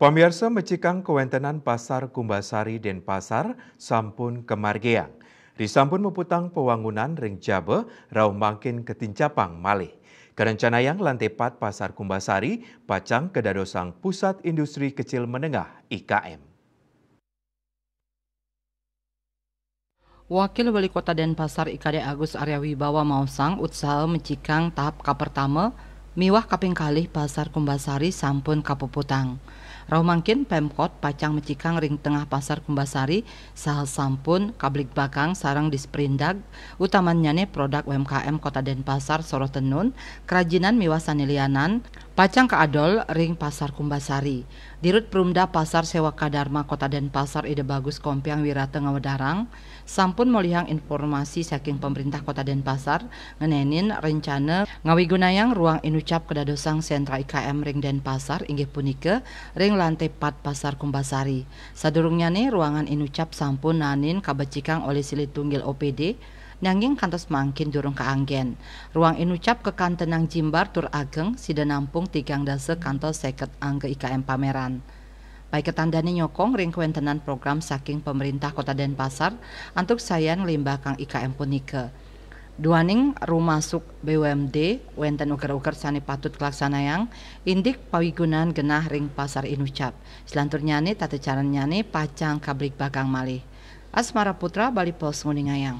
Pamirsa mecikang kewentenan pasar Kumbasari Denpasar sampun kemargeang. Disampun meputang pewangunan ring Jabe rau makin ketincapang malih. Kerencanayang lantai 4 pasar Kumbasari pacang kedadosang pusat industri kecil menengah IKM. Wakil Wali Kota Denpasar IKD Agus Arya Wibawa Mausang usaha mencikang tahap pertama miwah kaping kalih pasar Kumbasari sampun kapuputang. Rau mangkin Pemkot pacang mecikang ring tengah pasar Kumbasari sahal sampun kablik bakang sarang disperindag utamanya produk UMKM Kota Denpasar Sorotenun kerajinan miwah sanilianan pacang keadol ring pasar Kumbasari. Dirut Perumda Pasar Sewa Kadarma Kota Denpasar Ide Bagus Kompiang Wirata Ngawedarang sampun molihang informasi saking pemerintah Kota Denpasar ngenenin rencana ngawigunayang ruang inucap kedadosang sentra IKM ring Denpasar inggih punika ring lantai 4 pasar Kumbasari. Sadurungnya ruangan inucap sampun nanin kabecikang oleh Silit Tunggil OPD nanging kantos mangkin durung kaanggen. Ruang inucap kekantenang Jimbar tur ageng sida nampung 3 dase kantos 50 angge IKM pameran. Baik ketandani nyokong ring kewentenan program saking pemerintah Kota Denpasar antuk sayan limbah kang IKM punike. Duaning rumasuk BUMD wenten uker-uker sani patut kelaksanayang indik pawigunan genah ring pasar inucap. Selanturnyane tata caranyane pacang kabrik bakang malih. Asmara Putra Bali Pos Nguningayang.